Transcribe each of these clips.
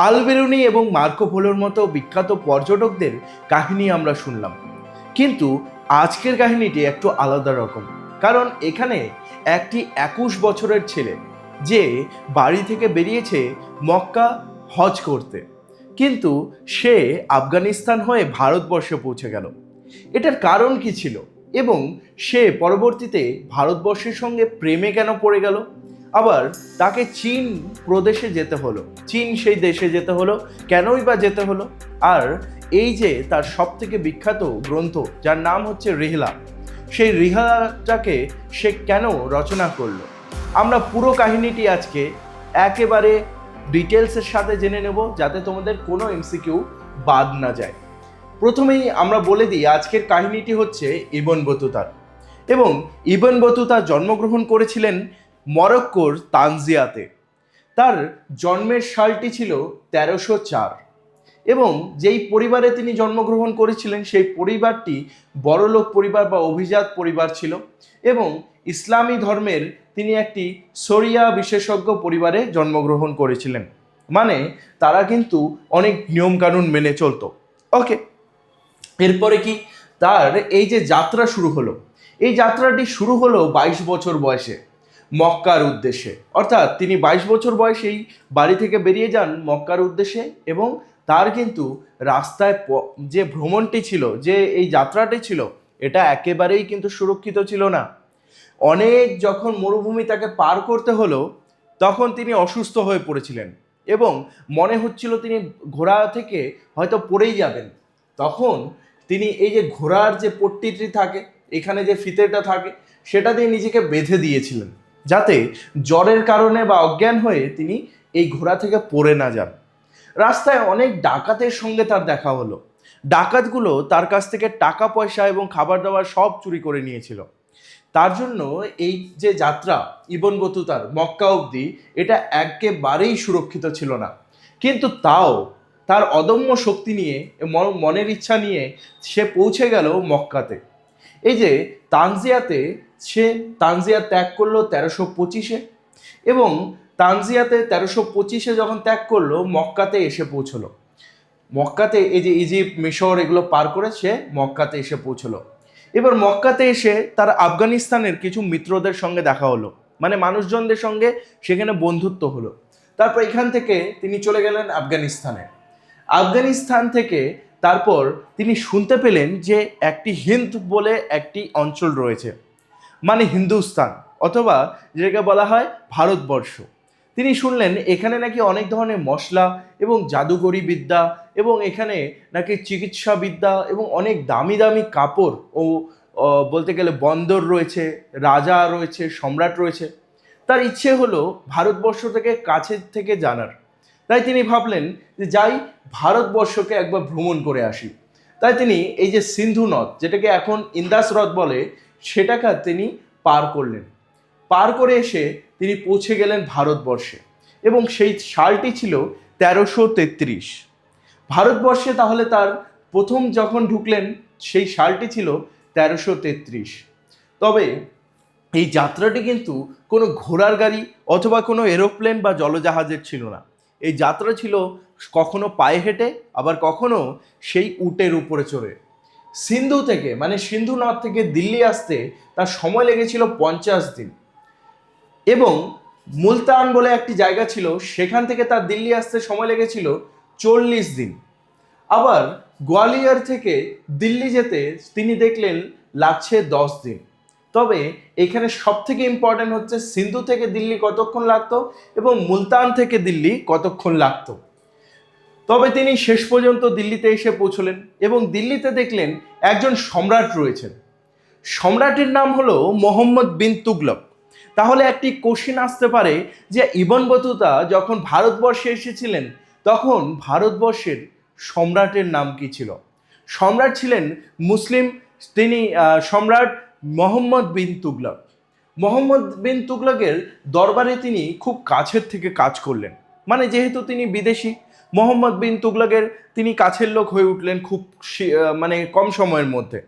আলবেরুনি এবং মার্কো পোলোর মতো বিখ্যাত পর্যটকদের কাহিনী আমরা শুনলাম, কিন্তু আজকের কাহিনীটি একটু আলাদা রকম। কারণ এখানে একটি 21 বছরের ছেলে যে বাড়ি থেকে বেরিয়েছে মক্কা হজ করতে, কিন্তু সে আফগানিস্তান হয়ে ভারতবর্ষে পৌঁছে গেল। এটার কারণ কি ছিল এবং সে পরবর্তীতে ভারতবর্ষের সঙ্গে প্রেমে কেন পড়ে গেল, আবার তাকে চীন প্রদেশে যেতে হলো, চীন সেই দেশে যেতে হলো, কেনই বা যেতে হলো, আর এই যে তার সব থেকে বিখ্যাত গ্রন্থ যার নাম হচ্ছে রিহলা, সেই রিহলাটাকে সে কেন রচনা করলো, আমরা পুরো কাহিনীটি আজকে একেবারে ডিটেলসের সাথে জেনে নেব, যাতে তোমাদের কোনো এমসিকিউ বাদ না যায়। প্রথমেই আমরা বলে দিই আজকের কাহিনীটি হচ্ছে ইবন বতুতার, এবং ইবন বতুতা জন্মগ্রহণ করেছিলেন মরক্কোর তানজিয়াতে। তার জন্মের সালটি ছিল 1304, এবং যেই পরিবারে তিনি জন্মগ্রহণ করেছিলেন সেই পরিবারটি বড়লোক পরিবার বা অভিজাত পরিবার ছিল, এবং ইসলামী ধর্মের তিনি একটি শরিয়া বিশেষজ্ঞ পরিবারে জন্মগ্রহণ করেছিলেন, মানে তারা কিন্তু অনেক নিয়মকানুন মেনে চলতো। ওকে, এরপরে কি তার এই যে যাত্রা শুরু হলো, এই যাত্রাটি শুরু হলো 22 বছর বয়সে মক্কার উদ্দেশ্যে। অর্থাৎ তিনি 22 বছর বয়সেই বাড়ি থেকে বেরিয়ে যান মক্কার উদ্দেশ্যে, এবং তার কিন্তু রাস্তায় যে ভ্রমণটি ছিল, যে এই যাত্রাটি ছিল, এটা একেবারেই কিন্তু সুরক্ষিত ছিল না। অনেক যখন মরুভূমি তাকে পার করতে হলো, তখন তিনি অসুস্থ হয়ে পড়েছিলেন এবং মনে হচ্ছিল তিনি ঘোড়া থেকে হয়তো পড়েই যাবেন। তখন তিনি এই যে ঘোড়ার যে পট্টিটি থাকে, এখানে যে ফিতেটা থাকে, সেটা দিয়ে নিজেকে বেঁধে দিয়েছিলেন, যাতে জ্বরের কারণে বা অজ্ঞান হয়ে তিনি এই ঘোড়া থেকে পড়ে না যান। রাস্তায় অনেক ডাকাতের সঙ্গে তার দেখা হলো। ডাকাতগুলো তার কাছ থেকে টাকা পয়সা এবং খাবার দাবার সব চুরি করে নিয়েছিল। তার জন্য এই যে যাত্রা ইবন বতুতার মক্কা অবধি, এটা একেবারেই সুরক্ষিত ছিল না। কিন্তু তাও তার অদম্য শক্তি নিয়ে, মনের ইচ্ছা নিয়ে সে পৌঁছে গেল মক্কাতে। এই যে তানজিয়াতে, সে তানজিয়া ত্যাগ করলো 1325-এ, এবং তানজিয়াতে 1325-এ যখন ত্যাগ করলো, মক্কাতে এসে পৌঁছলো। মক্কাতে এই যে ইজিপ্ট, মিশর এগুলো পার করে সে মক্কাতে এসে পৌঁছলো। এবার মক্কাতে এসে তার আফগানিস্তানের কিছু মিত্রদের সঙ্গে দেখা হলো, মানে মানুষজনদের সঙ্গে সেখানে বন্ধুত্ব হলো। তারপর এখান থেকে তিনি চলে গেলেন আফগানিস্তানে। আফগানিস্তান থেকে তারপর তিনি শুনতে পেলেন যে একটি হিন্দ বলে একটি অঞ্চল রয়েছে, মানে হিন্দুস্তান, অথবা যেটাকে বলা হয় ভারতবর্ষ। তিনি শুনলেন এখানে নাকি অনেক ধরনের মশলা এবং জাদুকরি বিদ্যা, এবং এখানে নাকি চিকিৎসা বিদ্যা এবং অনেক দামি দামি কাপড় ও বলতে গেলে বন্দর রয়েছে, রাজা রয়েছে, সম্রাট রয়েছে। তার ইচ্ছে হলো ভারতবর্ষ থেকে কাছের থেকে জানার। তাই তিনি ভাবলেন যে যাই, ভারতবর্ষকে একবার ভ্রমণ করে আসি। তাই তিনি এই যে সিন্ধু নদ, যেটাকে এখন ইন্দাস হ্রদ বলে, সেটাকে তিনি পার করলেন। পার করে এসে তিনি পৌঁছে গেলেন ভারতবর্ষে, এবং সেই সালটি ছিল 1333। ভারতবর্ষে তাহলে তার প্রথম যখন ঢুকলেন, সেই সালটি ছিল 1333। তবে এই যাত্রাটি কিন্তু কোনো ঘোড়ার গাড়ি অথবা কোনো এরোপ্লেন বা জলজাহাজের ছিল না। এই যাত্রা ছিল কখনো পায়ে হেঁটে, আবার কখনো সেই উটের উপরে চড়ে। সিন্ধু থেকে, মানে সিন্ধু নদ থেকে দিল্লি আসতে তার সময় লেগেছিল 50 দিন, এবং মুলতান বলে একটি জায়গা ছিল, সেখান থেকে তার দিল্লি আসতে সময় লেগেছিল 40 দিন। আবার গোয়ালিয়র থেকে দিল্লি যেতে তিনি দেখলেন লাগছে 10 দিন। তবে এখানে সব থেকে ইম্পর্টেন্ট হচ্ছে সিন্ধু থেকে দিল্লি কতক্ষণ লাগতো এবং মুলতান থেকে দিল্লি কতক্ষণ লাগতো। তবে তিনি শেষ পর্যন্ত দিল্লিতে এসে পৌঁছলেন, এবং দিল্লিতে দেখলেন একজন সম্রাট রয়েছেন। সম্রাটের নাম হলো মোহাম্মদ বিন তুগলক। তাহলে একটি কোশ্চেন আসতে পারে যে ইবন বতুতা যখন ভারতবর্ষে এসেছিলেন, তখন ভারতবর্ষের সম্রাটের নাম কি ছিল? সম্রাট ছিলেন মুসলিম, তিনি সম্রাট মোহাম্মদ বিন তুগলক। মোহাম্মদ বিন তুগলকের দরবারে তিনি খুব কাছের থেকে কাজ করলেন, মানে যেহেতু তিনি বিদেশি, মোহাম্মদ বিন তুগলকের তিনি কাছের লোক হয়ে উঠলেন খুব মানে কম সময়ের মধ্যে।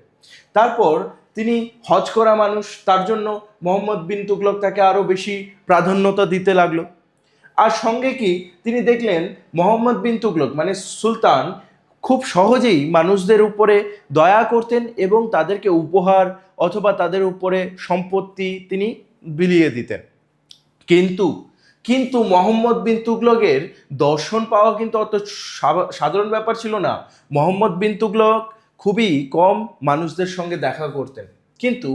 তারপর তিনি হজ করা মানুষ, তার জন্য মোহাম্মদ বিন তুগলক তাকে আরও বেশি প্রাধান্যতা দিতে লাগলো। আর সঙ্গে কি তিনি দেখলেন মোহাম্মদ বিন তুগলক মানে সুলতান খুব সহজেই মানুষদের উপরে দয়া করতেন এবং তাদেরকে উপহার অথবা তাদের উপরে সম্পত্তি তিনি বিলিয়ে দিতেন। কিন্তু কিন্তু মোহাম্মদ বিন তুগলকের দর্শন পাওয়া কিন্তু অত সাধারণ ব্যাপার ছিল না। মোহাম্মদ বিন তুগলক খুবই কম মানুষদের সঙ্গে দেখা করতেন, কিন্তু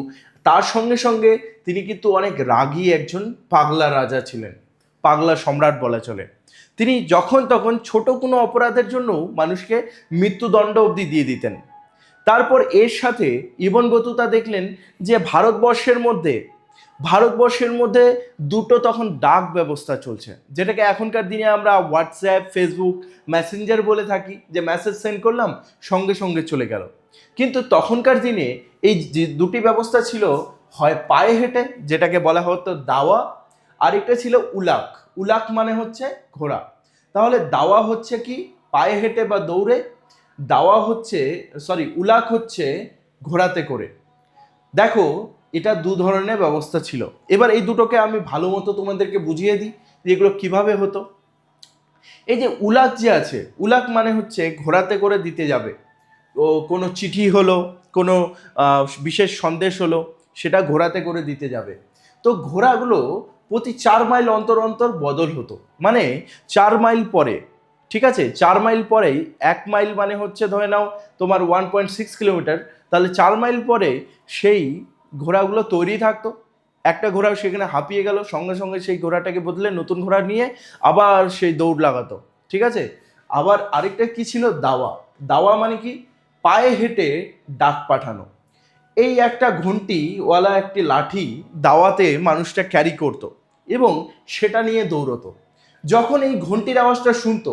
তার সঙ্গে সঙ্গে তিনি কিন্তু অনেক রাগী একজন পাগলা রাজা ছিলেন, পাগলা সম্রাট বলা চলে। তিনি যখন তখন ছোট কোনো অপরাধের জন্য মানুষকে মৃত্যুদণ্ড অবধি দিয়ে দিতেন। তারপর এর সাথে ইবন বতুতা দেখলেন যে ভারতবর্ষের মধ্যে দুটো তখন ডাক ব্যবস্থা চলছে, যেটাকে এখনকার দিনে আমরা হোয়াটসঅ্যাপ, ফেসবুক, মেসেঞ্জার বলে থাকি, যে মেসেজ সেন্ড করলাম সঙ্গে সঙ্গে চলে গেল। কিন্তু তখনকার দিনে এই যে দুটি ব্যবস্থা ছিল, হয় পায়ে হেঁটে যেটাকে বলা হতো দাওয়া, আরেকটা ছিল উলাক। উলাক মানে হচ্ছে ঘোড়া। তাহলে দাওয়া হচ্ছে কি পায়ে হেঁটে বা দৌড়ে, উলাক হচ্ছে ঘোড়াতে করে। দেখো এটা দু ধরনের ব্যবস্থা ছিল। এবার এই দুটোকে আমি ভালো মতো তোমাদেরকে বুঝিয়ে দিই যে এগুলো কিভাবে হতো। এই যে উলাক যে আছে, উলাক মানে হচ্ছে ঘোড়াতে করে দিতে যাবে, ও কোনো চিঠি হলো, কোনো বিশেষ সন্দেশ হলো, সেটা ঘোড়াতে করে দিতে যাবে। তো ঘোড়াগুলো প্রতি 4 মাইল অন্তর অন্তর বদল হতো, মানে 4 মাইল পরে, ঠিক আছে, 4 মাইল পরেই 1 মাইল মানে হচ্ছে ধরে নাও তোমার 1.6 কিলোমিটার, তাহলে 4 মাইল পরে সেই ঘোড়াগুলো তৈরি থাকতো। একটা ঘোড়া সেখানে হাঁপিয়ে গেল, সঙ্গে সঙ্গে সেই ঘোড়াটাকে বদলে নতুন ঘোড়া নিয়ে আবার সেই দৌড় লাগাতো, ঠিক আছে। আবার আরেকটা কি ছিল, দাওয়া। দাওয়া মানে কি পায়ে হেঁটে ডাক পাঠানো। এই একটা ঘন্টিওয়ালা একটি লাঠি দাওয়াতে মানুষটা ক্যারি করতো এবং সেটা নিয়ে দৌড়তো। যখন এই ঘন্টির আওয়াজটা শুনতো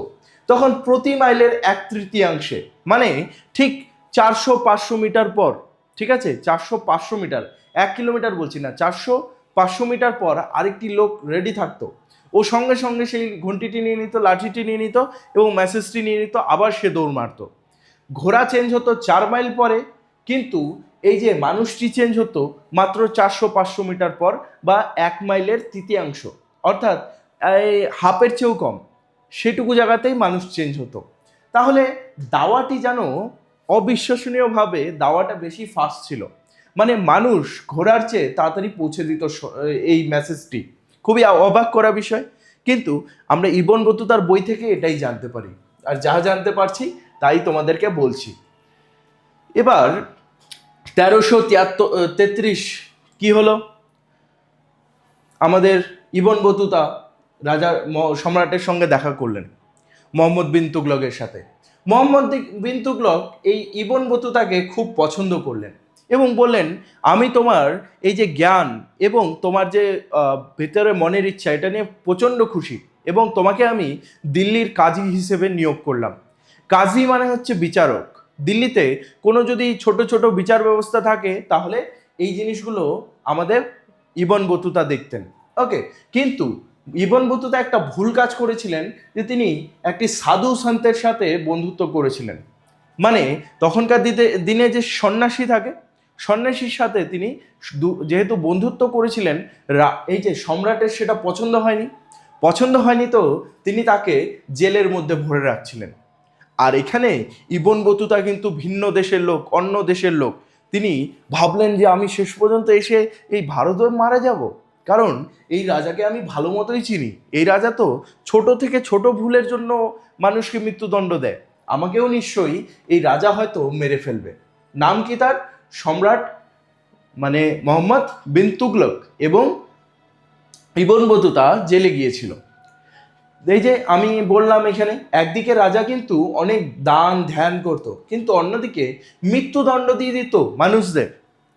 তখন প্রতি মাইলের 1/3 মানে ঠিক 400-500 মিটার পর, ঠিক আছে, 400-500 মিটার, 1 কিলোমিটার বলছি না, 400-500 মিটার পর আরেকটি লোক রেডি থাকতো। ও সঙ্গে সঙ্গে সেই ঘন্টিটি নিয়ে নিত, লাঠিটি নিয়ে নিত এবং মেসেজটি নিয়ে নিত, আবার সে দৌড় মারতো। ঘোড়া চেঞ্জ হতো 4 মাইল পরে, কিন্তু এই যে মানুষটি চেঞ্জ হতো মাত্র 400-500 মিটার পর বা 1 মাইলের তৃতীয়াংশ, অর্থাৎ হাফের চেয়েও কম, সেটুকু জায়গাতেই মানুষ চেঞ্জ হতো। তাহলে দাওয়াটি যেন অবিশ্বাসনীয়ভাবে দাওয়াটা বেশি ফাস্ট ছিল, মানে মানুষ ঘোড়ার চেয়ে তাড়াতাড়ি পৌঁছে দিত এই মেসেজটি। খুবই অবাক করা বিষয়, কিন্তু আমরা ইবন বতুতার বই থেকে এটাই জানতে পারি, আর যা জানতে পারছি তাই তোমাদেরকে বলছি। এবার 1333 কি হলো, আমাদের ইবন বতুতা রাজা সম্রাটের সঙ্গে দেখা করলেন মোহাম্মদ বিন তুগলকের সাথে। মোহাম্মদ বিন তুগলক এই ইবন বতুতাকে খুব পছন্দ করলেন এবং বললেন, আমি তোমার এই যে জ্ঞান এবং তোমার যে ভেতরে মনের ইচ্ছা, এটা নিয়ে প্রচণ্ড খুশি এবং তোমাকে আমি দিল্লির কাজী হিসেবে নিয়োগ করলাম। কাজী মানে হচ্ছে বিচারক। দিল্লিতে কোনো যদি ছোট ছোট বিচার ব্যবস্থা থাকে তাহলে এই জিনিসগুলো আমাদের ইবন বতুতা দেখতেন। ওকে, কিন্তু ইবন বতুতা একটা ভুল কাজ করেছিলেন, যে তিনি একটি সাধু সন্তের সাথে বন্ধুত্ব করেছিলেন। মানে তখনকার দিনে যে সন্ন্যাসী থাকে, সন্ন্যাসীর সাথে তিনি যেহেতু বন্ধুত্ব করেছিলেন, এই যে সম্রাটের সেটা পছন্দ হয়নি, তো তিনি তাকে জেলের মধ্যে ভরে রাখছিলেন। আর এখানে ইবন বতুতা কিন্তু ভিন্ন দেশের লোক, অন্য দেশের লোক, তিনি ভাবলেন যে আমি শেষ পর্যন্ত এসে এই ভারতে মারা যাব, কারণ এই রাজাকে আমি ভালো মতোই চিনি। এই রাজা তো ছোট থেকে ছোট ভুলের জন্য মানুষকে মৃত্যুদণ্ড দেয়, আমাকেও নিশ্চয়ই এই রাজা হয়তো মেরে ফেলবে। নাম কি তার? সম্রাট মানে মোহাম্মদ বিন তুগলক। এবং ইবন বতুতা জেলে গিয়েছিল। এই যে আমি বললাম, এখানে একদিকে রাজা কিন্তু অনেক দান ধ্যান করত, কিন্তু অন্যদিকে মৃত্যুদণ্ড দিয়ে দিত মানুষদের।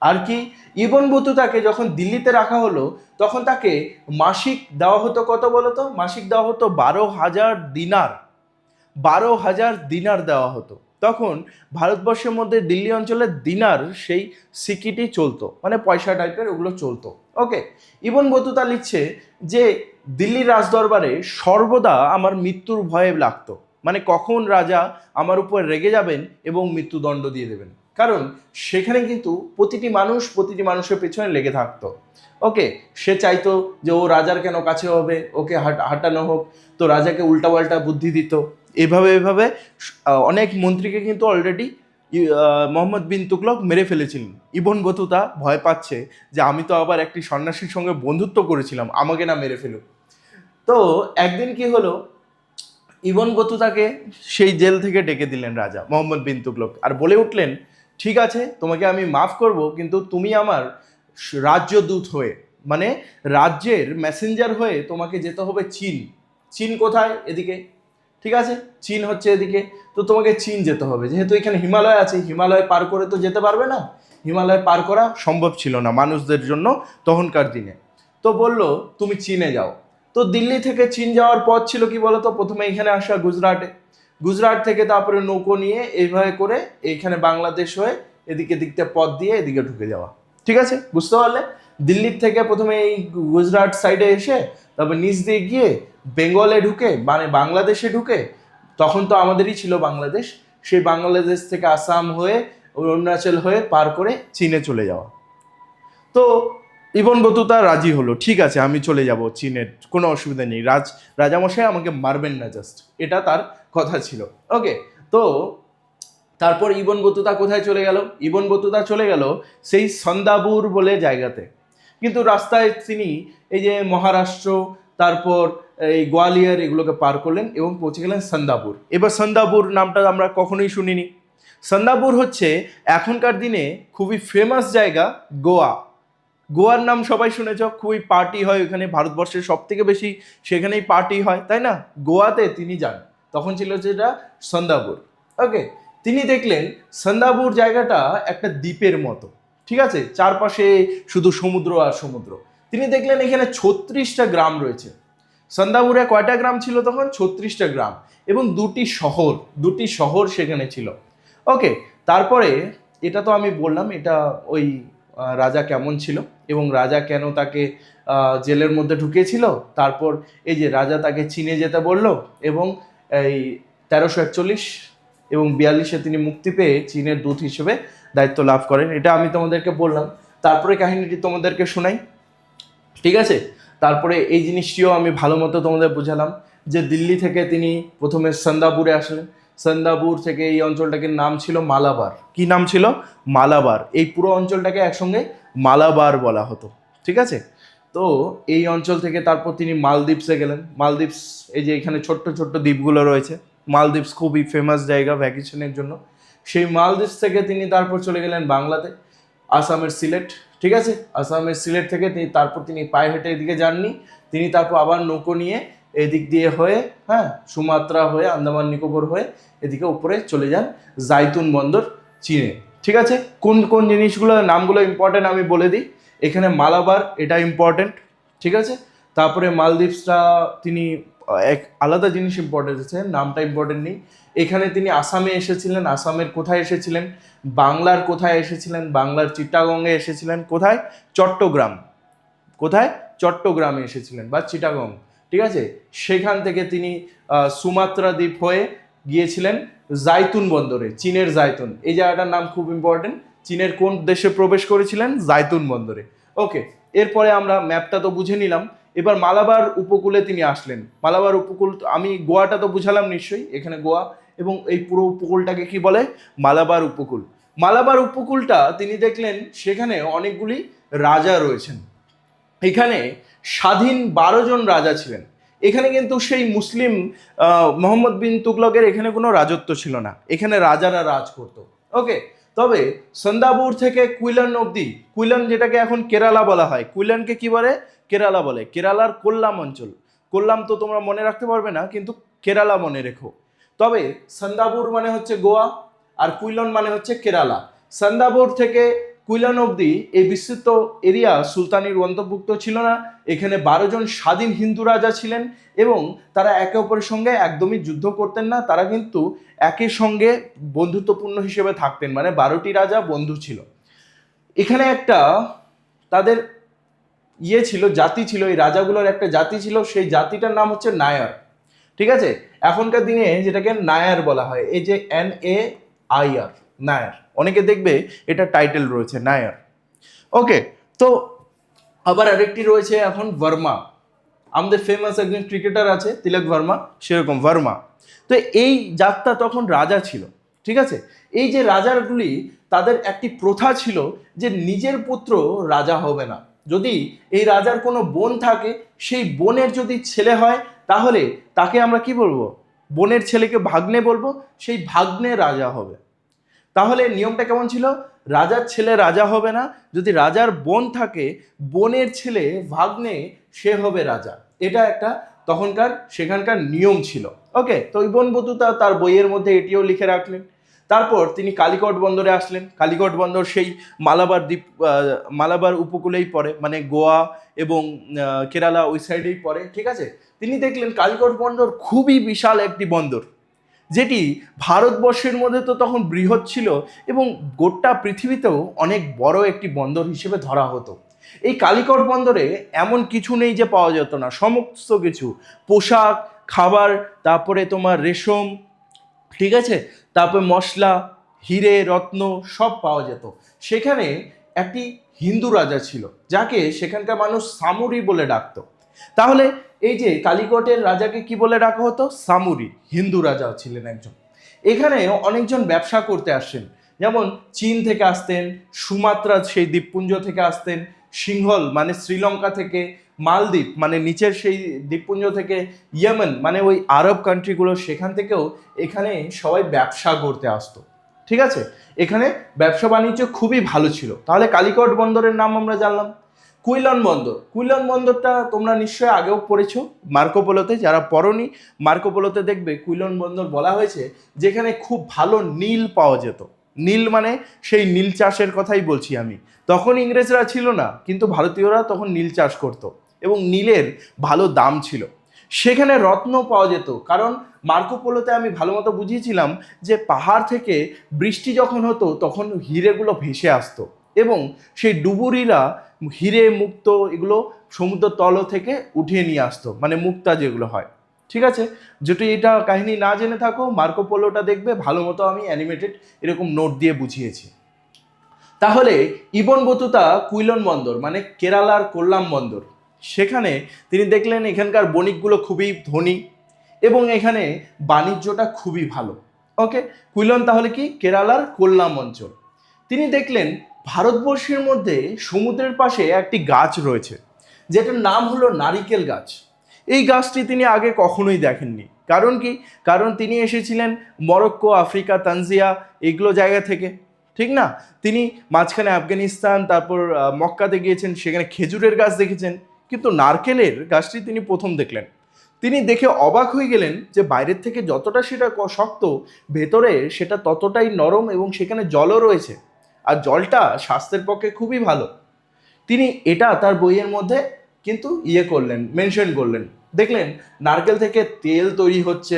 আর কি, ইবন বতুতাকে যখন দিল্লিতে রাখা হলো তখন তাকে মাসিক দেওয়া হতো কত বলতো? মাসিক দেওয়া হতো 12,000 দিনার। 12,000 দিনার দেওয়া হতো। তখন ভারতবর্ষের মধ্যে দিল্লি অঞ্চলের দিনার সেই সিকিটি চলতো, মানে পয়সা টাইপের ওগুলো চলতো। ওকে, ইবন বতুতা লিখছে যে দিল্লির রাজদরবারে সর্বদা আমার মৃত্যুর ভয়ে লাগতো, মানে কখন রাজা আমার উপর রেগে যাবেন এবং মৃত্যুদণ্ড দিয়ে দেবেন। কারণ সেখানে কিন্তু প্রতিটি মানুষের পেছনে লেগে থাকতো। ওকে, সে চাইতো যে ও রাজার কেন কাছে হবে, ওকে হাঁটানো হোক, তো রাজাকে উল্টাপাল্টা বুদ্ধি দিত। এভাবে অনেক মন্ত্রীকে কিন্তু অলরেডি মোহাম্মদ বিন তুগলক মেরে ফেলেছিলেন। ইবন বতুতা ভয় পাচ্ছে যে আমি তো আবার একটি সন্ন্যাসীর সঙ্গে বন্ধুত্ব করেছিলাম, আমাকে না মেরে ফেলুক। তো একদিন কি হলো, ইবন বতুতাকে সেই জেল থেকে ডেকে দিলেন রাজা মোহাম্মদ বিন তুগলক, আর বলে উঠলেন, ঠিক আছে তোমাকে আমি মাফ করব, কিন্তু তুমি আমার রাজ্যদূত হয়ে, মানে রাজ্যের মেসেঞ্জার হয়ে তোমাকে যেতে হবে চীন। চীন কোথায়? এদিকে, ঠিক আছে, চীন হচ্ছে এদিকে। তো তোমাকে চীন যেতে হবে, যেহেতু এখানে হিমালয় আছে, হিমালয় পার করে তো যেতে পারবে না, হিমালয় পার করা সম্ভব ছিল না মানুষদের জন্য তখনকার দিনে। তো বলল তুমি চীনে যাও। তো দিল্লি থেকে চীন যাওয়ার পথ ছিল কি বলতো, প্রথমে এখানে আসা গুজরাটে, গুজরাট থেকে তারপরে নৌকো নিয়ে এইভাবে করে এইখানে বাংলাদেশ হয়ে এদিকে দিকতে পথ দিয়ে এদিকে ঢুকে যাওয়া। ঠিক আছে, বুঝতে পারলে? দিল্লির থেকে প্রথমে এই গুজরাট সাইডে এসে তারপর নিচ দিয়ে গিয়ে বেঙ্গলে ঢুকে, মানে বাংলাদেশে ঢুকে, তখন তো আমাদেরই ছিল বাংলাদেশ, সেই বাংলাদেশ থেকে আসাম হয়ে অরুণাচল হয়ে পার করে চীনে চলে যাওয়া। তো ইবন বতুতা রাজি হলো, ঠিক আছে আমি চলে যাব চীনের, কোনো অসুবিধা নেই, রাজামশাই আমাকে মারবেন না, জাস্ট এটা তার কথা ছিল। ওকে, তো তারপর ইবন বতুতা কোথায় চলে গেল? ইবন বতুতা চলে গেল সেই সন্দাবুর বলে জায়গাতে। কিন্তু রাস্তায় তিনি এই যে মহারাষ্ট্র, তারপর এই গোয়ালিয়র এগুলোকে পার করলেন এবং পৌঁছে গেলেন সন্দাবুর। এবার সন্দাবুর নামটা আমরা কখনোই শুনিনি। সন্দাবুর হচ্ছে এখনকার দিনে খুবই ফেমাস জায়গা গোয়া। গোয়ার নাম সবাই শুনেছ, খুবই পার্টি হয় ওখানে, ভারতবর্ষের সব থেকে বেশি সেখানেই পার্টি হয়, তাই না? গোয়াতে তিনি যান, তখন ছিল যেটা সন্দাবুর। ওকে, তিনি দেখলেন সন্দাবুর জায়গাটা একটা দ্বীপের মতো, ঠিক আছে, চারপাশে শুধু সমুদ্র আর সমুদ্র। তিনি দেখলেন এখানে 36টা গ্রাম রয়েছে। সন্দাবুরে কয়টা গ্রাম ছিল তখন? 36টা গ্রাম, এবং দুটি শহর সেখানে ছিল। ওকে, তারপরে এটা তো আমি বললাম, এটা ওই রাজা কেমন ছিল এবং রাজা কেন তাকে জেলের মধ্যে ঢুকিয়েছিল। তারপর এই যে রাজা তাকে চীনে যেতে বলল, এবং এই 1341 এবং 42-এ তিনি মুক্তি পেয়ে চীনের দূত হিসেবে দায়িত্ব লাভ করেন। এটা আমি তোমাদেরকে বললাম। তারপরে কাহিনীটি তোমাদেরকে শোনাই, ঠিক আছে? তারপরে এই জিনিসটিও আমি ভালো মতো তোমাদের বোঝালাম যে দিল্লি থেকে তিনি প্রথমে সন্দাবুরে আসলেন। সন্দাবুর থেকে এই অঞ্চলটাকে নাম ছিল মালাবার। কি নাম ছিল? মালাবার। এই পুরো অঞ্চলটাকে একসঙ্গে মালাবার বলা হতো, ঠিক আছে? তো এই অঞ্চল থেকে তারপর তিনি মালদ্বীপসে গেলেন। মালদ্বীপস, এই যে এখানে ছোট্ট ছোট্ট দ্বীপগুলো রয়েছে, মালদ্বীপস খুবই ফেমাস জায়গা ভ্যাকেশনের জন্য। সেই মালদ্বীপস থেকে তিনি তারপর চলে গেলেন বাংলাতে, আসামের সিলেট, ঠিক আছে? আসামের সিলেট থেকে তারপর তিনি পায়ে হেঁটে এদিকে যাননি, তিনি তারপর আবার নৌকো নিয়ে এদিক দিয়ে হয়ে, হ্যাঁ, সুমাত্রা হয়ে, আন্দামান নিকোবর হয়ে এদিকে উপরে চলে যান জাইতুন বন্দর চীনে, ঠিক আছে? কোন কোন জিনিসগুলো, নামগুলো ইম্পর্টেন্ট আমি বলে দিই। এখানে মালাবার, এটা ইম্পর্টেন্ট, ঠিক আছে? তারপরে মালদ্বীপসটা তিনি এক আলাদা জিনিস ইম্পর্টেন্ট আছে, নামটা ইম্পর্টেন্ট নেই। এখানে তিনি আসামে এসেছিলেন। আসামের কোথায় এসেছিলেন? বাংলার কোথায় এসেছিলেন? বাংলার চিটাগংয়ে এসেছিলেন। কোথায়? চট্টগ্রাম। কোথায়? চট্টগ্রামে এসেছিলেন বা চিটাগং, ঠিক আছে? সেখান থেকে তিনি সুমাত্রা দ্বীপ হয়ে গিয়েছিলেন জাইতুন বন্দরে, চীনের জাইতুন। এই জায়গাটার নাম খুব ইম্পর্টেন্ট। চীনের কোন দেশে প্রবেশ করেছিলেন? জাইতুন বন্দরে। ওকে, এরপরে আমরা ম্যাপটা তো বুঝে নিলাম। এবার মালাবার উপকূলে তিনি আসলেন। মালাবার উপকূল, আমি গোয়াটা তো বুঝালাম নিশ্চয়ই, এখানে গোয়া, এবং এই পুরো উপকূলটাকে কি বলে? মালাবার উপকূল। মালাবার উপকূলটা তিনি দেখলেন সেখানে অনেকগুলি রাজা রয়েছেন। এখানে স্বাধীন 12 জন রাজা ছিলেন। এখানে কিন্তু সেই মুসলিম মোহাম্মদ বিন তুগলকের এখানে কোনো রাজত্ব ছিল না, এখানে রাজারা রাজ করতো। ওকে, তবে সন্দাবুর থেকে কুইলান অবধি, কুইলান যেটাকে এখন কেরালা বলা হয়, কুইলানকে কি বলে? কেরালা বলে। কেরালার কোল্লাম অঞ্চল, কোল্লাম তো তোমরা মনে রাখতে পারবে না, কিন্তু কেরালা মনে রেখো। তবে সন্দাবুর মানে হচ্ছে গোয়া, আর কুইলন মানে হচ্ছে কেরালা। সন্দাবুর থেকে কুইলান অবধি এই বিস্তৃত এরিয়া সুলতানির অন্তর্ভুক্ত ছিল না। এখানে 12 জন স্বাধীন হিন্দু রাজা ছিলেন, এবং তারা একে অপরের সঙ্গে একদমই যুদ্ধ করতেন না, তারা কিন্তু একের সঙ্গে বন্ধুত্বপূর্ণ হিসেবে থাকতেন, মানে 12টি রাজা বন্ধু ছিল। এখানে একটা তাদের ছিল, জাতি ছিল, এই রাজাগুলোর একটা জাতি ছিল, সেই জাতিটার নাম হচ্ছে নায়ার, ঠিক আছে? এখনকার দিনে যেটাকে নায়ার বলা হয়, এই যে NAIR, নায়ার। অনেকে দেখবে এটা টাইটেল রয়েছে নায়ার। ওকে, তো আবার আরেকটি রয়েছে এখন ভার্মা। আমাদের ফেমাস একজন ক্রিকেটার আছে তিলক ভার্মা, সেরকম ভার্মা। তো এই জাতটা তখন রাজা ছিল, ঠিক আছে। এই যে রাজাগুলি, তাদের একটি প্রথা ছিল যে নিজের পুত্র রাজা হবে না, যদি এই রাজার কোনো বোন থাকে, সেই বোনের যদি ছেলে হয় তাহলে তাকে আমরা কি বলবো, বোনের ছেলেকে ভাগ্নে বলবো, সেই ভাগ্নে রাজা হবে। তাহলে নিয়মটা কেমন ছিল, রাজার ছেলে রাজা হবে না, যদি রাজার বোন থাকে, বোনের ছেলে ভাগ্নে সে হবে রাজা। এটা একটা তখনকার সেখানকার নিয়ম ছিল। ওকে, তো ইবন বতুতা তার বইয়ের মধ্যে এটিও লিখে রাখলেন। তারপর তিনি কালিকট বন্দরে আসলেন। কালিকট বন্দর সেই মালাবার দ্বীপ, মালাবার উপকূলেই পড়ে, মানে গোয়া এবং কেরালা ওই সাইডেই পড়ে, ঠিক আছে। তিনি দেখলেন কালিকট বন্দর খুবই বিশাল একটি বন্দর, যেটি ভারতবর্ষের মধ্যে তো তখন বৃহৎ ছিল এবং গোটা পৃথিবীতেও অনেক বড় একটি বন্দর হিসেবে ধরা হতো। এই কালিকট বন্দরে এমন কিছু নেই যে পাওয়া যেত না, সমস্ত কিছু, পোশাক, খাবার, তারপরে তোমার রেশম, ঠিক আছে, তারপরে মশলা, হিরে রত্ন সব পাওয়া যেত। সেখানে একটি হিন্দু রাজা ছিল, যাকে সেখানকার মানুষ সামুরি বলে ডাকতো। তাহলে এই যে কালিকটের রাজাকে কি বলে ডাকা হতো, সামুরি, হিন্দু রাজা ছিলেন একজন। এখানে অনেকজন ব্যবসা করতে আসছেন, যেমন চীন থেকে আসতেন, সুমাত্রা সেই দ্বীপপুঞ্জ থেকে আসতেন, সিংহল মানে শ্রীলঙ্কা থেকে, মালদ্বীপ মানে নিচের সেই দ্বীপপুঞ্জ থেকে, ইয়েমেন মানে ওই আরব কান্ট্রিগুলো, সেখান থেকেও এখানে সবাই ব্যবসা করতে আসতো, ঠিক আছে। এখানে ব্যবসা বাণিজ্য খুবই ভালো ছিল। তাহলে কালিকট বন্দরের নাম আমরা জানলাম। কুইলন বন্দর, কুইলন বন্দরটা তোমরা নিশ্চয়ই আগেও পড়েছো মার্কোপোলোতে, যারা পড়োনি মার্কোপোলোতে দেখবে কুইলন বন্দর বলা হয়েছে যেখানে খুব ভালো নীল পাওয়া যেত। নীল মানে সেই নীল চাষের কথাই বলছি আমি। তখন ইংরেজরা ছিল না, কিন্তু ভারতীয়রা তখন নীল চাষ করত এবং নীলের ভালো দাম ছিল। সেখানে রত্ন পাওয়া যেত, কারণ মার্কোপোলোতে আমি ভালো মতো বুঝিয়েছিলাম যে পাহাড় থেকে বৃষ্টি যখন হতো তখন হিরেগুলো ভেসে আসতো এবং সেই ডুবুরিরা হিরে মুক্ত এগুলো সমুদ্র তল থেকে উঠিয়ে নিয়ে আসতো, মানে মুক্তা যেগুলো হয়, ঠিক আছে। যদি এটা কাহিনী না জেনে থাকো মার্কোপোলোটা দেখবে, ভালো মতো আমি অ্যানিমেটেড এরকম নোট দিয়ে বুঝিয়েছি। তাহলে ইবন বতুতা কুইলন বন্দর মানে কেরালার কোল্লাম বন্দর, সেখানে তিনি দেখলেন এখানকার বণিকগুলো খুবই ধনী এবং এখানে বাণিজ্যটা খুবই ভালো। ওকে, কুইলন তাহলে কি, কেরালার কোল্লাম অঞ্চল। তিনি দেখলেন ভারতবর্ষের মধ্যে সমুদ্রের পাশে একটি গাছ রয়েছে, যেটার নাম হলো নারিকেল গাছ। এই গাছটি তিনি আগে কখনোই দেখেননি। কারণ কি, কারণ তিনি এসেছিলেন মরক্কো, আফ্রিকা, তানজিয়া এগুলো জায়গা থেকে, ঠিক না। তিনি মাঝখানে আফগানিস্তান, তারপর মক্কাতে গিয়েছেন, সেখানে খেজুরের গাছ দেখেছেন, কিন্তু নারকেলের গাছটি তিনি প্রথম দেখলেন। তিনি দেখে অবাক হয়ে গেলেন যে বাইরের থেকে যতটা সেটা শক্ত, ভেতরে সেটা ততটাই নরম এবং সেখানে জলও রয়েছে, আর জলটা স্বাস্থ্যের পক্ষে খুবই ভালো। তিনি এটা তার বইয়ের মধ্যে কিন্তু করলেন, মেনশন করলেন। দেখলেন নারকেল থেকে তেল তৈরি হচ্ছে,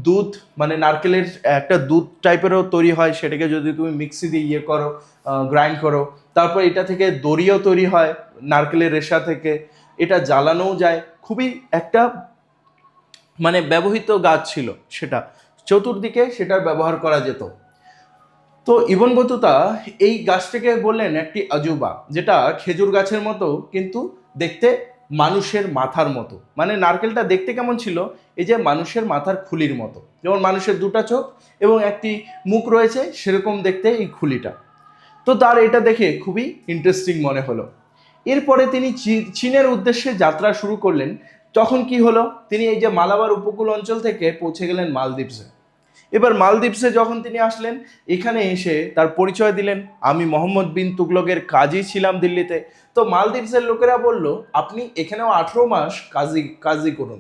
দুধ মানে নারকেলের একটা দুধ টাইপেরও তৈরি হয়, সেটাকে যদি তুমি মিক্সি দিয়ে করো, গ্রাইন্ড করো, তারপর এটা থেকে দড়িও তৈরি হয় নারকেলের রেশা থেকে, এটা জ্বালানোও যায়। খুবই একটা মানে ব্যবহৃত গাছ ছিল সেটা, চতুর্দিকে সেটার ব্যবহার করা যেত। তো ইবন বতুতা এই গাছটাকে বললেন একটি আজুবা, যেটা খেজুর গাছের মতো কিন্তু দেখতে মানুষের মাথার মতো। মানে নারকেলটা দেখতে কেমন ছিল, এই যে মানুষের মাথার খুলির মতো, যেমন মানুষের দুটা চোখ এবং একটি মুখ রয়েছে সেরকম দেখতে এই খুলিটা। তো তার এটা দেখে খুবই ইন্টারেস্টিং মনে হলো। এরপরে তিনি চীনের উদ্দেশ্যে যাত্রা শুরু করলেন। তখন কি হলো, তিনি এই যে মালাবার উপকূল অঞ্চল থেকে পৌঁছে গেলেন মালদ্বীপসে। এবার মালদ্বীপসে যখন তিনি আসলেন, এখানে এসে তার পরিচয় দিলেন, আমি মোহাম্মদ বিন তুগলকের কাজী ছিলাম দিল্লিতে। তো মালদ্বীপসের লোকেরা বলল, আপনি এখানেও 18 মাস কাজী করুন,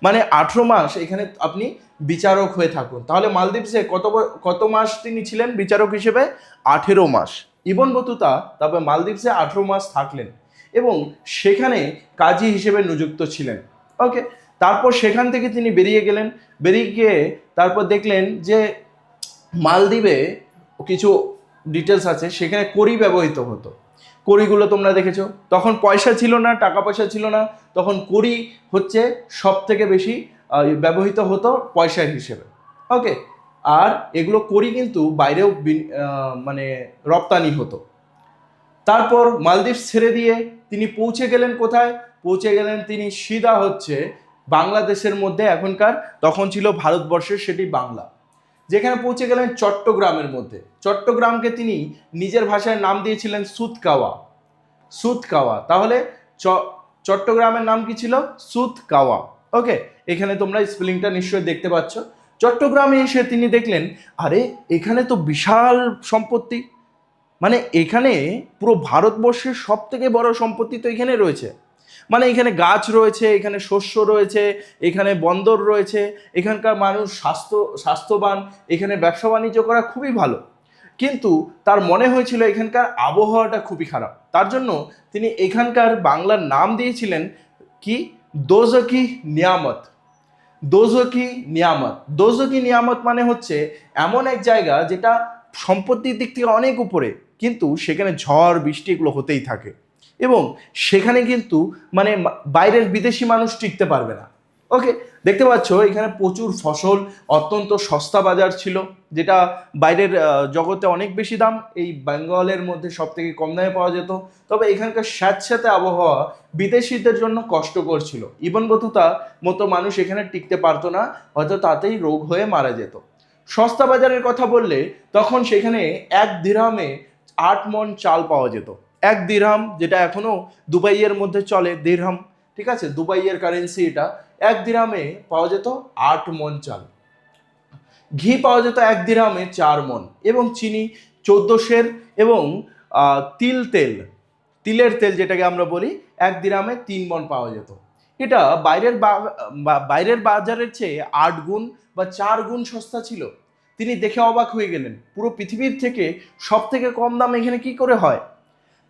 মানে 18 মাস এখানে আপনি বিচারক হয়ে থাকুন। তাহলে মালদ্বীপসে কত মাস তিনি ছিলেন বিচারক হিসেবে, 18 মাস। ইবন বতুতা তারপর মালদ্বীপসে 18 মাস থাকলেন এবং সেখানে কাজী হিসেবে নিযুক্ত ছিলেন। ওকে, তারপর সেখান থেকে তিনি বেরিয়ে গেলেন। বেরিয়ে গিয়ে তারপর দেখলেন যে মালদ্বীপে কিছু ডিটেলস আছে, সেখানে কড়ি ব্যবহৃত হতো। কড়িগুলো তোমরা দেখেছো, তখন পয়সা ছিল না, টাকা পয়সা ছিল না, তখন কড়ি হচ্ছে সব থেকে বেশি ব্যবহৃত হতো পয়সার হিসেবে। ওকে, আর এগুলো করি কিন্তু বাইরেও মানে রপ্তানি হতো। তারপর মালদ্বীপ ছেড়ে দিয়ে তিনি পৌঁছে গেলেন কোথায়? পৌঁছে গেলেন তিনি সিধা হচ্ছে বাংলাদেশের মধ্যে, এখনকার, তখন ছিল ভারতবর্ষের সেটি বাংলা। যেখানে পৌঁছে গেলেন চট্টগ্রামের মধ্যে। চট্টগ্রামকে তিনি নিজের ভাষায় নাম দিয়েছিলেন সুতকাওয়া। সুতকাওয়া, তাহলে চট্টগ্রামের নাম কি ছিল? সুতকাওয়া। ওকে, এখানে তোমরা স্পেলিংটা নিশ্চয়ই দেখতে পাচ্ছ। চট্টগ্রামে এসে তিনি দেখলেন, আরে এখানে তো বিশাল সম্পত্তি, মানে এখানে পুরো ভারতবর্ষের সব থেকে বড় সম্পত্তি তো এখানে রয়েছে। মানে এখানে গাছ রয়েছে, এখানে শস্য রয়েছে, এখানে বন্দর রয়েছে, এখানকার মানুষ স্বাস্থ্যবান, এখানে ব্যবসা বাণিজ্য করা খুবই ভালো। কিন্তু তার মনে হয়েছিল এখানকার আবহাওয়াটা খুবই খারাপ। তার জন্য তিনি এখানকার বাংলার নাম দিয়েছিলেন কি? দোজকি নিয়ামত। দোজকি নিয়ামত। দোজকি নিয়ামত মানে হচ্ছে এমন এক জায়গা যেটা সম্পত্তির দিক থেকে অনেক উপরে, কিন্তু সেখানে ঝড় বৃষ্টি এগুলো হতেই থাকে, এবং সেখানে কিন্তু মানে বাইরের বিদেশি মানুষ টিকতে পারবে না। ওকে, দেখতে পাচ্ছ এখানে প্রচুর ফসল, অত্যন্ত সস্তা বাজার ছিল, যেটা বাইরের জগতে অনেক বেশি দাম, এই বেঙ্গলের মধ্যে সব থেকে কম দামে পাওয়া যেত। তবে এখানকার স্যাঁতস্যাঁতে আবহাওয়া বিদেশিদের জন্য কষ্টকর ছিল। ইবনবতুতা মতো মানুষ এখানে টিকতে পারতো না, হয়তো তাতেই রোগ হয়ে মারা যেত। সস্তা বাজারের কথা বললে তখন সেখানে 1 দিরহামে 8 মণ চাল পাওয়া যেত। 1 দিরহাম, যেটা এখনো দুবাইয়ের মধ্যে চলে, দিরহাম, ঠিক আছে, দুবাইয়ের কারেন্সি এটা। 1 দিরহামে পাওয়া যেত 8 মণ চাল। ঘি পাওয়া যেত 1 দিরহামে 4 মণ, এবং চিনি 1400, এবং তিলের তেল যেটাকে আমরা বলি 1 দিরহামে 3 মণ পাওয়া যেত। এটা বাইরের বাজারের চেয়ে 8 গুণ বা 4 গুণ সস্তা ছিল। তিনি দেখে অবাক হয়ে গেলেন, পুরো পৃথিবীর থেকে সব থেকে কম দাম এখানে কি করে হয়।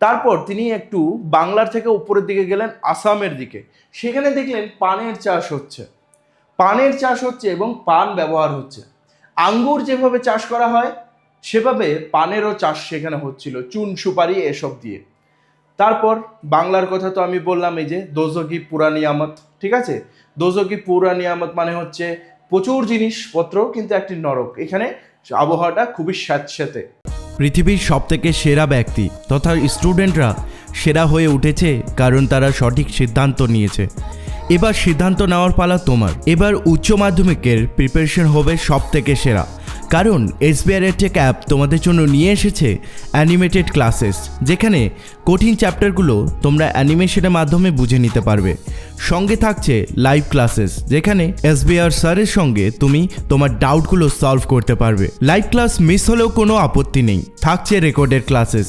তারপর তিনি একটু বাংলার থেকে উপরের দিকে গেলেন, আসামের দিকে। সেখানে দেখলেন পানের চাষ হচ্ছে, এবং পান ব্যবহার হচ্ছে। আঙ্গুর যেভাবে চাষ করা হয় সেভাবে পানেরও চাষ সেখানে হচ্ছিল, চুন সুপারি এসব দিয়ে। তারপর বাংলার কথা তো আমি বললাম, এই যে দোজকি পুরা নিয়ামত, ঠিক আছে। দোজকি পুরা নিয়ামত মানে হচ্ছে প্রচুর জিনিসপত্র, কিন্তু একটি নরক। এখানে আবহাওয়াটা খুবই স্যাঁতস্যাঁতে। পৃথিবীর সবথেকে সেরা ব্যক্তি তথা স্টুডেন্টরা সেরা হয়ে উঠেছে কারণ তারা সঠিক সিদ্ধান্ত নিয়েছে। এবার সিদ্ধান্ত নেওয়ার পালা তোমার। এবার উচ্চ মাধ্যমিকের প্রিপারেশন হবে সবথেকে সেরা, কারণ এসবিআই এডটেক অ্যাপ তোমাদের জন্য নিয়ে এসেছে অ্যানিমেটেড ক্লাসেস, যেখানে কঠিন চ্যাপ্টারগুলো তোমরা অ্যানিমেশনের মাধ্যমে বুঝে নিতে পারবে। সঙ্গে থাকছে লাইভ ক্লাসেস, যেখানে এসবিআর স্যারের সঙ্গে তুমি তোমার ডাউটগুলো সলভ করতে পারবে। লাইভ ক্লাস মিস হলেও কোনো আপত্তি নেই, থাকছে রেকর্ডেড ক্লাসেস।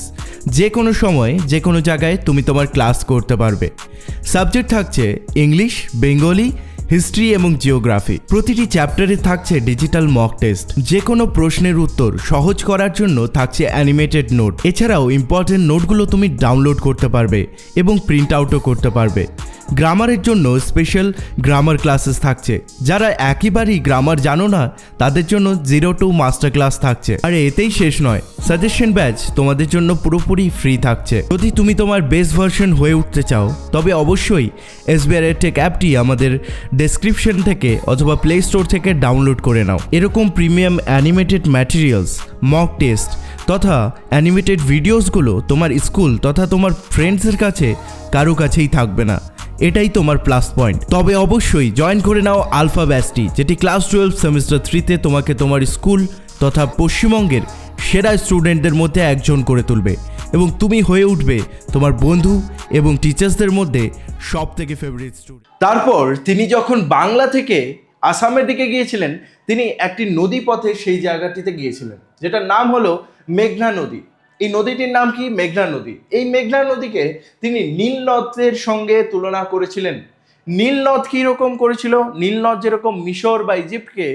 যে কোনো সময় যে কোনো জায়গায় তুমি তোমার ক্লাস করতে পারবে। সাবজেক্ট থাকছে ইংলিশ, বেঙ্গলি, হিস্ট্রি এবং জিওগ্রাফি। প্রতিটি চ্যাপ্টারে থাকছে ডিজিটাল মক টেস্ট। যে কোনো প্রশ্নের উত্তর সহজ করার জন্য থাকছে অ্যানিমেটেড নোট। এছাড়াও ইম্পর্টেন্ট নোটগুলো তুমি ডাউনলোড করতে পারবে এবং প্রিন্ট আউটও করতে পারবে। গ্রামারের জন্য স্পেশাল গ্রামার ক্লাসেস থাকছে। যারা একেবারেই গ্রামার জানো না তাদের জন্য 0 to মাস্টার ক্লাস থাকছে। আর এতেই শেষ নয়, সাজেশন ব্যাচ তোমাদের জন্য পুরোপুরি ফ্রি থাকছে। যদি তুমি তোমার বেস্ট ভার্সন হয়ে উঠতে চাও তবে অবশ্যই এসবিআই এডটেক অ্যাপটি আমাদের ডেসক্রিপশন থেকে অথবা প্লে স্টোর থেকে ডাউনলোড করে নাও। এরকম premium animated materials, mock test তথা অ্যানিমেটেড ভিডিওসগুলো তোমার স্কুল তথা তোমার ফ্রেন্ডসের কাছে কারো কাছেই থাকবে না। এটাই তোমার প্লাস পয়েন্ট। তবে অবশ্যই জয়েন করে নাও আলফা ব্যাচটি, যেটি ক্লাস 12 সেমিস্টার 3তে তোমাকে তোমার স্কুল তথা পশ্চিমবঙ্গের সেরা স্টুডেন্টদের মধ্যে একজন করে তুলবে, এবং তুমি হয়ে উঠবে তোমার বন্ধু এবং টিচার্সদের মধ্যে সব থেকে ফেভারিট স্টুডেন্ট। তারপর তিনি যখন বাংলা থেকে আসামের দিকে গিয়েছিলেন, তিনি একটি নদী পথে সেই জায়গাটিতে গিয়েছিলেন, যেটার নাম হলো মেঘনা নদী। এই নদীটির নাম কি? মেঘনা নদী। এই মেঘনা নদীকে তিনি নীল নদের সঙ্গে তুলনা করেছিলেন। নীল নদ কীরকম করেছিল? নীল নদ যেরকম মিশর বা ইজিপ্টকে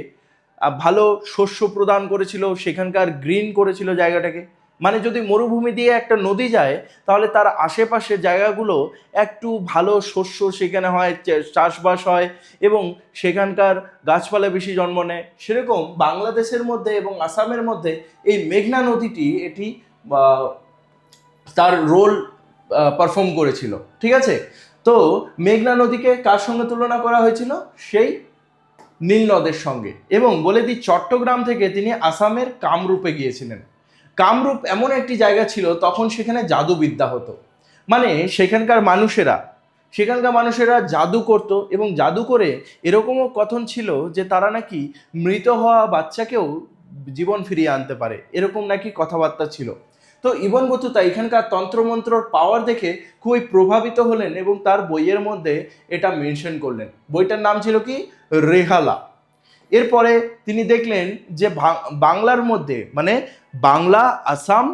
ভালো শস্য প্রদান করেছিল, সেখানকার গ্রিন করেছিল জায়গাটাকে। মানে যদি মরুভূমি দিয়ে একটা নদী যায় তাহলে তার আশেপাশের জায়গাগুলো একটু ভালো শস্য সেখানে হয়, চাষবাস হয়, এবং সেখানকার গাছপালা বেশি জন্ম নেয়। সেরকম বাংলাদেশের মধ্যে এবং আসামের মধ্যে এই মেঘনা নদীটি এটি তার রোল পারফর্ম করেছিল, ঠিক আছে। তো মেঘনা নদীকে কার সঙ্গে তুলনা করা হয়েছিল? সেই নীল নদের সঙ্গে। এবং বলে দিই, চট্টগ্রাম থেকে তিনি আসামের কামরূপে গিয়েছিলেন। কামরূপ এমন একটি জায়গা ছিল, তখন সেখানে জাদুবিদ্যা হতো। মানে সেখানকার মানুষেরা জাদু করত, এবং জাদু করে এরকমও কথন ছিল যে তারা নাকি মৃত হওয়া বাচ্চাকেও জীবন ফিরিয়ে আনতে পারে, এরকম নাকি কথাবার্তা ছিল। তো ইবন বতুতা এখানকার তন্ত্রমন্ত্রর পাওয়ার দেখে খুবই প্রভাবিত হলেন এবং তার বইয়ের মধ্যে এটা মেনশন করলেন। বইটার নাম ছিল কি? রেহালা। এরপরে তিনি দেখলেন যে বাংলার মধ্যে, মানে বাংলা আসাম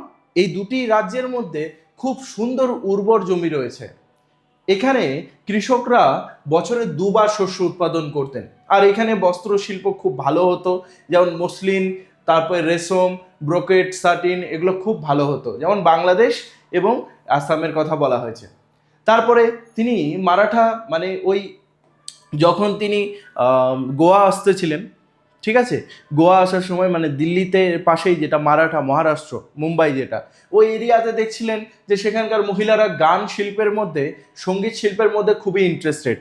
এই দুটি রাজ্যের মধ্যে খুব সুন্দর উর্বর জমি রয়েছে। এখানে কৃষকরা বছরে দুবার শস্য উৎপাদন করতেন, আর এখানে বস্ত্র শিল্প খুব ভালো হতো, যেমন মসলিন, তারপরে রেশম, ব্রোকেট, সাটিন, এগুলো খুব ভালো হতো, যেমন বাংলাদেশ এবং আসামের কথা বলা হয়েছে। তারপরে তিনি মারাঠা, মানে ওই যখন তিনি গোয়া আসতেছিলেন, ঠিক আছে, গোয়া আসার সময় মানে দিল্লিতে পাশেই যেটা মারাঠা, মহারাষ্ট্র, মুম্বাই যেটা, ওই এরিয়াতে দেখছিলেন যে সেখানকার মহিলারা গান শিল্পের মধ্যে, সঙ্গীত শিল্পের মধ্যে খুবই ইন্টারেস্টেড।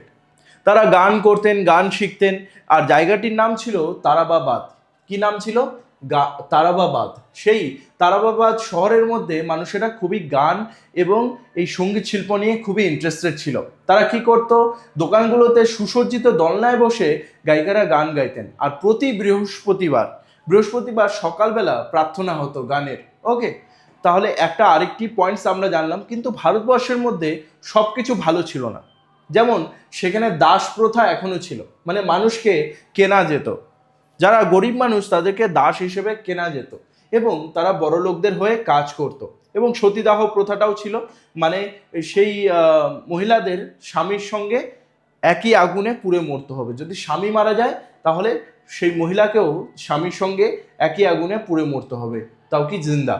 তারা গান করতেন, গান শিখতেন। আর জায়গাটির নাম ছিল তারাবাবাদ। কি নাম ছিল? তারাবাবাদ। সেই তারাবাবাদ শহরের মধ্যে মানুষেরা খুবই গান এবং এই সঙ্গীত শিল্প নিয়ে খুবই ইন্টারেস্টেড ছিল। তারা কি করত? দোকানগুলোতে সুসজ্জিত দোলনায় বসে গায়িকারা গান গাইতেন। আর প্রতি বৃহস্পতিবার সকালবেলা প্রার্থনা হতো গানের। ওকে, তাহলে একটা আরেকটি পয়েন্টস আমরা জানলাম। কিন্তু ভারতবর্ষের মধ্যে সব কিছু ভালো ছিল না। যেমন সেখানে দাস প্রথা এখনো ছিল, মানে মানুষকে কেনা যেত। যারা গরিব মানুষ তাদেরকে দাস হিসেবে কেনা যেত, এবং তারা বড় লোকদের হয়ে কাজ করত। এবং সতীদাহ প্রথাটাও ছিল, মানে সেই মহিলাদের স্বামীর সঙ্গে একই আগুনে পুড়ে মরতে হবে। যদি স্বামী মারা যায় তাহলে সেই মহিলাকেও স্বামীর সঙ্গে একই আগুনে পুড়ে মরতে হবে, তাও কি জিন্দা।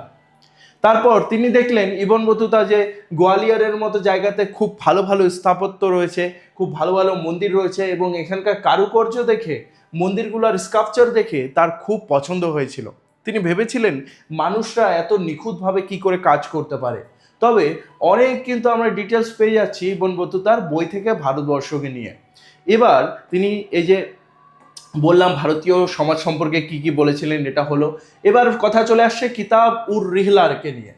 তারপর তিনি দেখলেন ইবন বতুতা যে গোয়ালিয়রের মতো জায়গাতে খুব ভালো ভালো স্থাপত্য রয়েছে, খুব ভালো ভালো মন্দির রয়েছে, এবং এখানকার কারুকার্য দেখে, মন্দিরগুলোর স্কাল্পচার দেখে তার খুব পছন্দ হয়েছিল। তিনি ভেবেছিলেন মানুষরা এত নিখুঁতভাবে কি করে কাজ করতে পারে। তবে অনেক কিন্তু আমরা ডিটেলস পেয়ে যাচ্ছি ইবন বতুতার বই থেকে ভারতবর্ষকে নিয়ে। এবার তিনি এই যে বললাম ভারতীয় সমাজ সম্পর্কে কি কি বলেছিলেন, এটা হলো। এবার কথা চলে আসছে কিতাব উর রিহলারকে নিয়ে।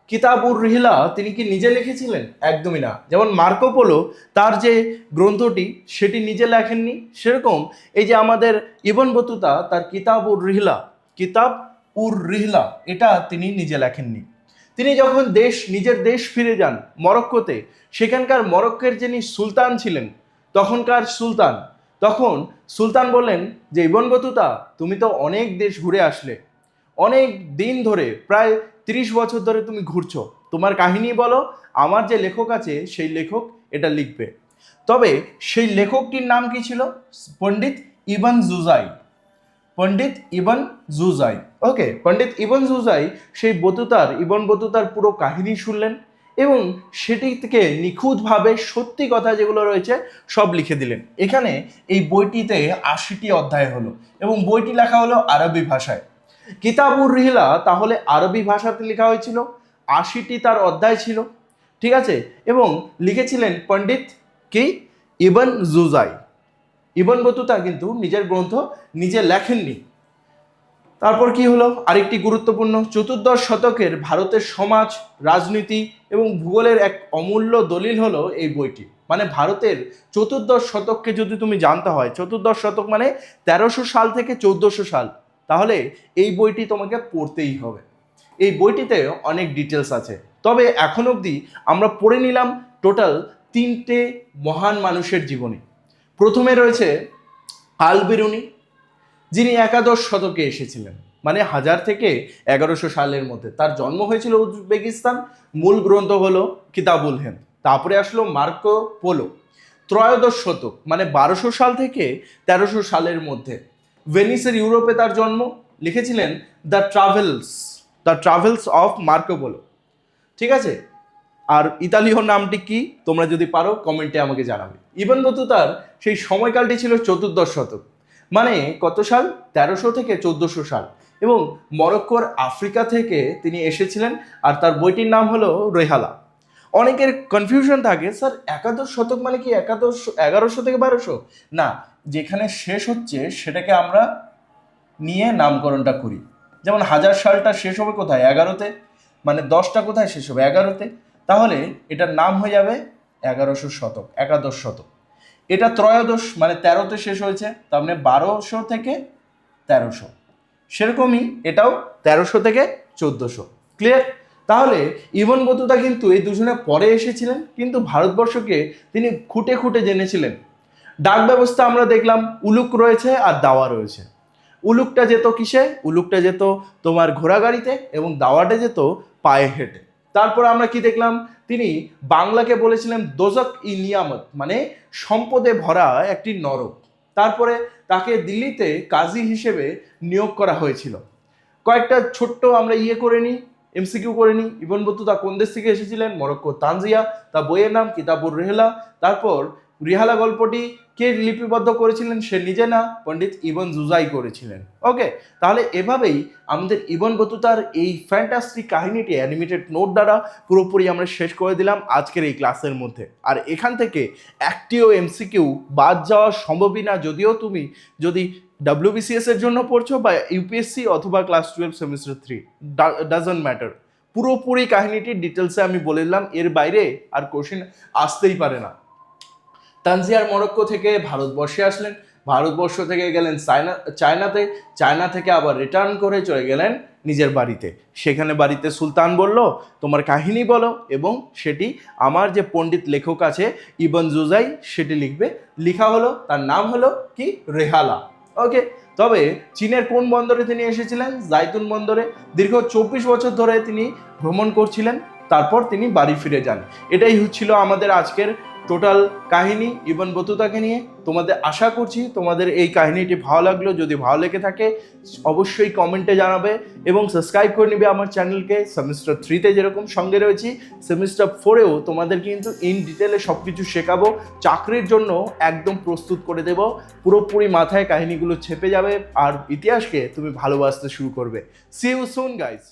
কিতাব উর রিহলা তিনি কি নিজে লিখেছিলেন? একদমই না। যেমন মার্কো পোলো তার যে গ্রন্থটি সেটি নিজে লেখেননি, সেরকম এই যে আমাদের ইবন বতুতা তার কিতাব উর রিহলা এটা তিনি নিজে লেখেননি। তিনি যখন নিজের দেশ ফিরে যান মরক্কোতে, সেখানকার মরক্কোর যিনি সুলতান ছিলেন, তখনকার সুলতান বললেন যে ইবন বতুতা, তুমি তো অনেক দেশ ঘুরে আসলে, অনেক দিন ধরে, প্রায় 30 বছর ধরে তুমি ঘুরছো, তোমার কাহিনী বলো, আমার যে লেখক আছে সেই লেখক এটা লিখবে। তবে সেই লেখকটির নাম কি ছিল? পণ্ডিত ইবন জুজাই। ওকে, পণ্ডিত ইবন জুজাই সেই ইবন বতুতার পুরো কাহিনী শুনলেন, এবং সেটি থেকে নিখুঁতভাবে সত্যি কথা যেগুলো রয়েছে সব লিখে দিলেন। এখানে এই বইটিতে 80টি অধ্যায় হলো, এবং বইটি লেখা হলো আরবি ভাষায়। কিতাবুর রিহলা তাহলে আরবি ভাষাতে লেখা হয়েছিল, 80টি তার অধ্যায় ছিল, ঠিক আছে। এবং লিখেছিলেন পণ্ডিত কি? ইবন জুজাই। ইবন বতুতা কিন্তু নিজের গ্রন্থ নিজে লেখেননি। তারপর কি হলো? আরেকটি গুরুত্বপূর্ণ, 14দশ শতকের ভারতের সমাজ, রাজনীতি এবং ভূগোলের এক অমূল্য দলিল হলো এই বইটি। মানে ভারতের 14দশ শতককে যদি তুমি জানতে হয়, 14দশ শতক মানে 1300 সাল থেকে 1400 সাল, তাহলে এই বইটি তোমাকে পড়তেই হবে। এই বইটিতে অনেক ডিটেলস আছে। তবে এখন অবধি আমরা পড়ে নিলাম টোটাল 3টে মহান মানুষের জীবনী। প্রথমে রয়েছে আল বিরুনি, যিনি 11দশ শতকে এসেছিলেন, মানে 1000 থেকে 1100 সালের মধ্যে। তার জন্ম হয়েছিল উজবেকিস্তান। মূল গ্রন্থ হলো কিতাবুল হিন্দ। তারপরে আসলো মার্কো পোলো, ত্রয়োদশ শতক, মানে 1200 সাল থেকে 1300 সালের মধ্যে। ভেনিসের ইউরোপে তার জন্ম, লিখেছিলেন the travels of Marco polo, ঠিক আছে। আর ইতালীয় নামটি কি তোমরা যদি পারো কমেন্টে আমাকে জানাবে। ইবন বতুতার সেই সময়কালটি ছিল 14দশ শতক, মানে কত সাল? 1300 থেকে 1400 সাল। এবং মরক্কোর আফ্রিকা থেকে তিনি এসেছিলেন, আর তার বইটির নাম হলো রেহালা। অনেকের কনফিউশন থাকে, স্যার 11দশ শতক মানে কি 1100 থেকে 1200? না, যেখানে শেষ হচ্ছে সেটাকে আমরা নিয়ে নামকরণটা করি। যেমন 1000 সালটা শেষ হবে কোথায়? 11তে, মানে 10টা কোথায় শেষ হবে? 11তে। তাহলে এটার নাম হয়ে যাবে 1100 শতক, একাদশ শতক। এটা ত্রয়োদশ মানে 13তে শেষ হয়েছে, তার মানে 1200 থেকে 1300। সেরকমই এটাও 1300 থেকে 1400। ক্লিয়ার? তাহলে ইবন বতুতা কিন্তু এই দুজনে পরে এসেছিলেন, কিন্তু ভারতবর্ষকে তিনি খুঁটে খুঁটে জেনেছিলেন। ডাক ব্যবস্থা আমরা দেখলাম উলুক রয়েছে আর দাওয়া রয়েছে। উলুকটা যেত কিসে? উলুকটা যেত তোমার ঘোড়াগাড়িতে এবং দাওয়াটা যেত পায়ে হেঁটে। তারপর আমরা কি দেখলাম? তিনি বাংলাকে বলেছিলেন দোজক ই নিয়ামত, মানে সম্পদে ভরা একটি নরক। তারপরে তাকে দিল্লিতে কাজী হিসেবে নিয়োগ করা হয়েছিল। কয়েকটা ছোট্ট আমরা করে নিই, এমসিকিউ করে নিই। ইবন বতুতা কোন দেশ থেকে এসেছিলেন? মরক্কো, তানজিয়া। তার বইয়ের নাম কিতাবুর রেহলা। তারপর রিহালা গল্পটি কে লিপিবদ্ধ করেছিলেন? সে নিজে না, পণ্ডিত ইবন জুজাই করেছিলেন। ওকে, তাহলে এভাবেই আমাদের ইবন বতুতার এই ফ্যান্টাস্টিক কাহিনীটি অ্যানিমেটেড নোট দ্বারা পুরোপুরি আমরা শেষ করে দিলাম আজকের এই ক্লাসের মধ্যে। আর এখান থেকে একটিও এমসিকিউ বাদ যাওয়া সম্ভবই না, যদিও তুমি যদি WBCS এর জন্য পড়ছো বা ইউপিএসসি অথবা ক্লাস 12 সেমিস্টার 3, ডাজন্ট ম্যাটার। পুরোপুরি কাহিনীটি ডিটেলসে আমি বলে দিলাম, এর বাইরে আর কোশ্চেন আসতেই পারে না। তানজিয়ার মরক্কো থেকে ভারতবর্ষে আসলেন, ভারতবর্ষ থেকে গেলেন চায়নাতে, চায়না থেকে আবার রিটার্ন করে চলে গেলেন নিজের বাড়িতে। সেখানে বাড়িতে সুলতান বলল তোমার কাহিনী বলো, এবং সেটি আমার যে পণ্ডিত লেখক আছে ইবন জুজাই সেটি লিখবে। লিখা হলো, তার নাম হলো কি? রেহালা। ওকে, তবে চীনের কোন বন্দরে তিনি এসেছিলেন? জাইতুন বন্দরে। দীর্ঘ 24 বছর ধরে তিনি ভ্রমণ করছিলেন, তারপর তিনি বাড়ি ফিরে যান। এটাই হচ্ছিল আমাদের আজকের টোটাল কাহিনী ইবন বতুতাকে নিয়ে। তোমাদের আশা করছি তোমাদের এই কাহিনীটি ভালো লাগলো। যদি ভালো লেগে থাকে অবশ্যই কমেন্টে জানাবে এবং সাবস্ক্রাইব করে নেবে আমার চ্যানেলকে। সেমিস্টার 3তে যেরকম সঙ্গে রয়েছি, সেমিস্টার 4এও তোমাদের কিন্তু ইন ডিটেলে সব কিছু শেখাবো। চাকরির জন্য একদম প্রস্তুত করে দেব, পুরোপুরি মাথায় কাহিনীগুলো ছেপে যাবে আর ইতিহাসকে তুমি ভালোবাসতে শুরু করবে। See you soon guys.